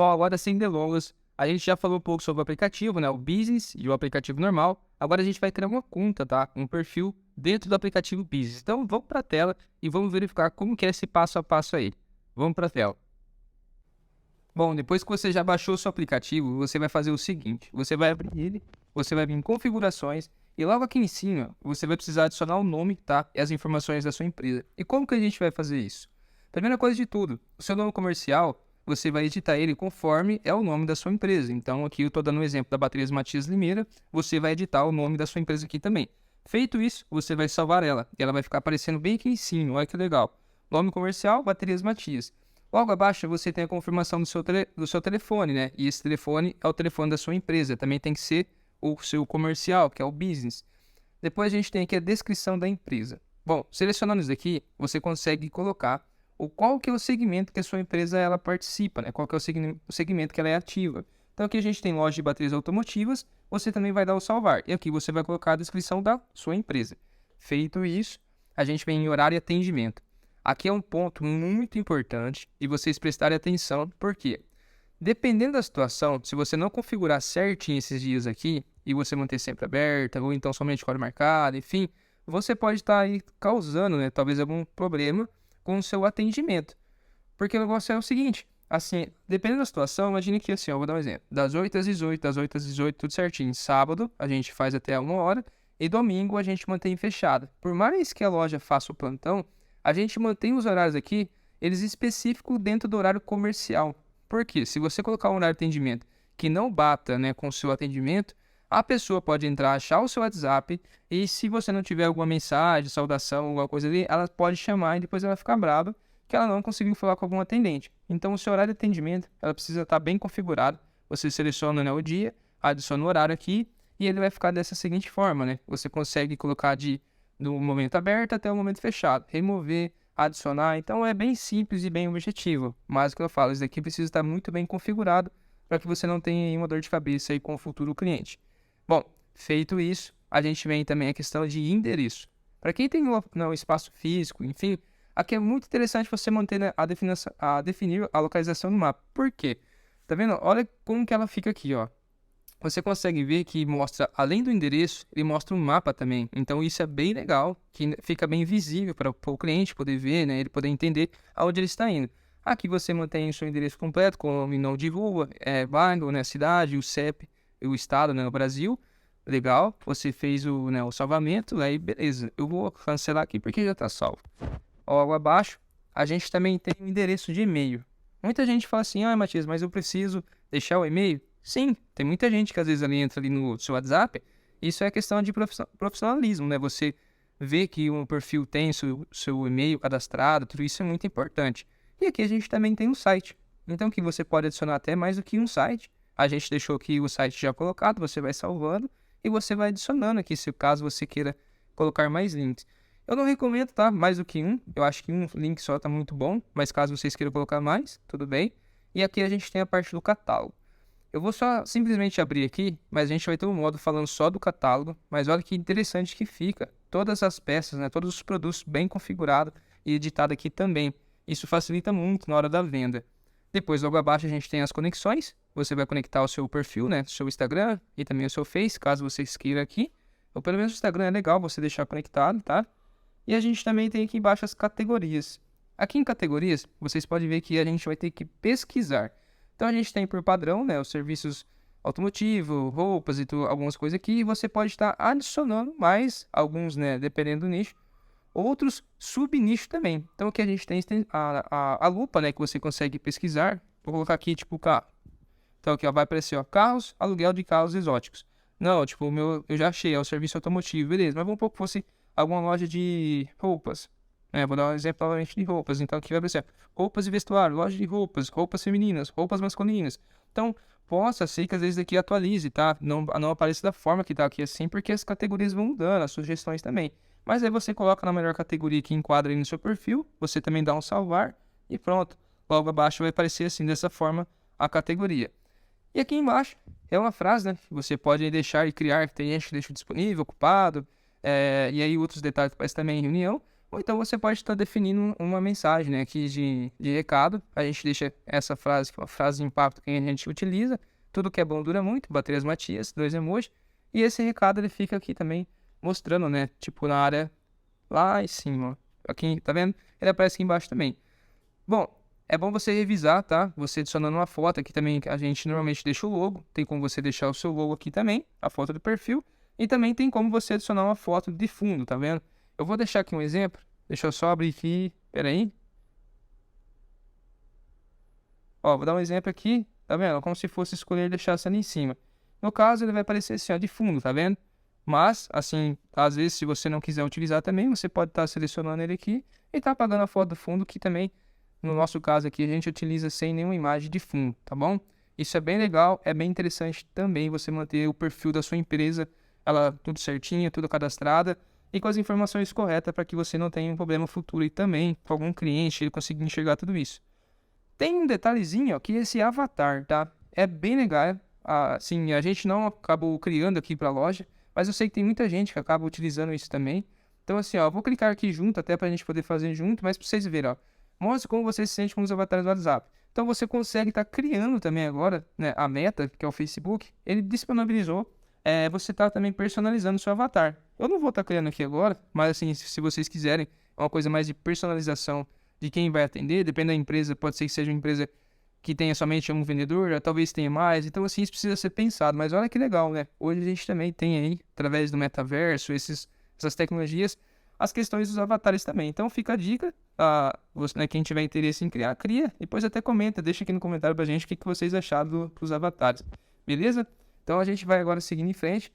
Bom, agora sem delongas, a gente já falou um pouco sobre o aplicativo, né? O Business e o aplicativo normal. Agora a gente vai criar uma conta, tá? Um perfil dentro do aplicativo Business. Então vamos para a tela e vamos verificar como que é esse passo a passo aí. Vamos para a tela. Bom, depois que você já baixou o seu aplicativo, você vai fazer o seguinte: você vai abrir ele, você vai vir em configurações e logo aqui em cima você vai precisar adicionar o nome, tá? E as informações da sua empresa. E como que a gente vai fazer isso? Primeira coisa de tudo, o seu nome comercial, você vai editar ele conforme é o nome da sua empresa. Então aqui eu estou dando um exemplo da Baterias Matias Limeira, você vai editar o nome da sua empresa aqui também. Feito isso, você vai salvar ela e ela vai ficar aparecendo bem aqui em cima, olha que legal. Nome comercial, Baterias Matias. Logo abaixo você tem a confirmação do seu telefone, né? E esse telefone é o telefone da sua empresa. Também tem que ser o seu comercial, que é o business. Depois a gente tem aqui a descrição da empresa. Bom, selecionando isso aqui, você consegue colocar qual que é o segmento que a sua empresa ela participa, né? Qual que é o segmento que ela é ativa. Então aqui a gente tem loja de baterias automotivas, você também vai dar o salvar. E aqui você vai colocar a descrição da sua empresa. Feito isso, a gente vem em horário e atendimento. Aqui é um ponto muito importante e vocês prestarem atenção, porque dependendo da situação, se você não configurar certinho esses dias aqui e você manter sempre aberta, ou então somente com hora marcada, enfim, você pode estar aí causando, né, talvez algum problema com o seu atendimento. Porque o negócio é o seguinte, assim, dependendo da situação, imagine que assim, eu vou dar um exemplo, das 8 às 18, das 8 às 18, tudo certinho. Sábado a gente faz até 1 hora e domingo a gente mantém fechado. Por mais que a loja faça o plantão, a gente mantém os horários aqui, eles específicos dentro do horário comercial. Por quê? Se você colocar um horário de atendimento que não bata, né, com o seu atendimento, a pessoa pode entrar, achar o seu WhatsApp e se você não tiver alguma mensagem, saudação, alguma coisa ali, ela pode chamar e depois ela fica brava que ela não conseguiu falar com algum atendente. Então, o seu horário de atendimento, ela precisa estar bem configurado. Você seleciona, né, o dia, adiciona o horário aqui e ele vai ficar dessa seguinte forma, né? Você consegue colocar do momento aberto até o momento fechado, remover, adicionar. Então, é bem simples e bem objetivo. Mas, como eu falo, isso aqui precisa estar muito bem configurado para que você não tenha uma dor de cabeça aí com o futuro cliente. Bom, feito isso, a gente vem também a questão de endereço. Para quem tem um espaço físico, enfim, aqui é muito interessante você manter, né, definir a localização do mapa. Por quê? Tá vendo? Olha como que ela fica aqui, ó. Você consegue ver que mostra, além do endereço, ele mostra um mapa também. Então isso é bem legal, que fica bem visível para o cliente poder ver, né, ele poder entender aonde ele está indo. Aqui você mantém o seu endereço completo, com o nome de rua, bairro, né, cidade, o CEP, o estado, né, no Brasil. Legal, você fez o salvamento, aí beleza. Eu vou cancelar aqui porque já está salvo. Logo abaixo, a gente também tem o endereço de e-mail. Muita gente fala assim, Matias, mas eu preciso deixar o e-mail? Sim, tem muita gente que às vezes ali entra ali no seu WhatsApp, isso é questão de profissionalismo, né? Você vê que um perfil tem seu e-mail cadastrado, tudo isso é muito importante. E aqui a gente também tem um site. Então que você pode adicionar até mais do que um site. A gente deixou aqui o site já colocado, você vai salvando e você vai adicionando aqui, se caso você queira colocar mais links. Eu não recomendo, tá? Mais do que um. Eu acho que um link só tá muito bom, mas caso vocês queiram colocar mais, tudo bem. E aqui a gente tem a parte do catálogo. Eu vou só simplesmente abrir aqui, mas a gente vai ter um modo falando só do catálogo. Mas olha que interessante que fica. Todas as peças, né? Todos os produtos bem configurados e editado aqui também. Isso facilita muito na hora da venda. Depois, logo abaixo, a gente tem as conexões. Você vai conectar o seu perfil, né? Seu Instagram e também o seu Face, caso vocês queiram aqui. Ou pelo menos o Instagram é legal você deixar conectado, tá? E a gente também tem aqui embaixo as categorias. Aqui em categorias, vocês podem ver que a gente vai ter que pesquisar. Então a gente tem por padrão, né, os serviços automotivo, roupas e algumas coisas aqui. E você pode estar adicionando mais alguns, né, dependendo do nicho, outros sub-nichos também. Então aqui a gente tem a lupa, né, que você consegue pesquisar. Vou colocar aqui tipo carro. Então aqui ó, vai aparecer ó, carros, aluguel de carros exóticos. Não, tipo, eu já achei, é o serviço automotivo, beleza. Mas vamos supor que fosse alguma loja de roupas. Vou dar um exemplo novamente de roupas. Então aqui vai aparecer roupas e vestuário, loja de roupas, roupas femininas, roupas masculinas. Então, possa ser que às vezes aqui atualize, tá? Não apareça da forma que tá aqui assim, porque as categorias vão mudando, as sugestões também. Mas aí você coloca na melhor categoria que enquadra aí no seu perfil, você também dá um salvar e pronto. Logo abaixo vai aparecer assim, dessa forma, a categoria. E aqui embaixo é uma frase, né? Que você pode deixar e criar, que tem gente que deixa disponível, ocupado, e aí outros detalhes que aparecem também em reunião. Ou então você pode estar definindo uma mensagem, né, aqui de recado. A gente deixa essa frase, que é uma frase de impacto que a gente utiliza. Tudo que é bom dura muito, Baterias Matias, 2 emojis. E esse recado ele fica aqui também mostrando, né, tipo na área lá em cima, ó. Aqui, tá vendo? Ele aparece aqui embaixo também. Bom, é bom você revisar, tá? Você adicionando uma foto aqui também, a gente normalmente deixa o logo. Tem como você deixar o seu logo aqui também, a foto do perfil. E também tem como você adicionar uma foto de fundo, tá vendo? Eu vou deixar aqui um exemplo. Deixa eu só abrir aqui. Pera aí. Ó, vou dar um exemplo aqui. Tá vendo? Como se fosse escolher deixar essa ali em cima. No caso, ele vai aparecer assim, ó, de fundo, tá vendo? Mas, assim, às vezes, se você não quiser utilizar também, você pode estar selecionando ele aqui e tá apagando a foto do fundo, que também, no nosso caso aqui, a gente utiliza sem nenhuma imagem de fundo, tá bom? Isso é bem legal, é bem interessante também você manter o perfil da sua empresa, ela tudo certinho, tudo cadastrada e com as informações corretas para que você não tenha um problema futuro e também com algum cliente ele conseguir enxergar tudo isso. Tem um detalhezinho, ó, que esse avatar, tá? É bem legal. Assim, a gente não acabou criando aqui para a loja, mas eu sei que tem muita gente que acaba utilizando isso também. Então, assim, ó, eu vou clicar aqui junto, até para a gente poder fazer junto, mas para vocês verem, ó. Mostra como você se sente com os avatares do WhatsApp. Então, você consegue estar criando também agora, né? A Meta, que é o Facebook, ele disponibilizou. Você tá também personalizando o seu avatar. Eu não vou estar criando aqui agora, mas assim, se vocês quiserem, é uma coisa mais de personalização de quem vai atender, depende da empresa, pode ser que seja uma empresa que tenha somente um vendedor, talvez tenha mais, então assim, isso precisa ser pensado, mas olha que legal, né? Hoje a gente também tem aí, através do metaverso, essas tecnologias, as questões dos avatares também, então fica a dica, né, quem tiver interesse em criar, cria, depois até comenta, deixa aqui no comentário pra gente o que vocês acharam dos avatares, beleza? Então a gente vai agora seguindo em frente,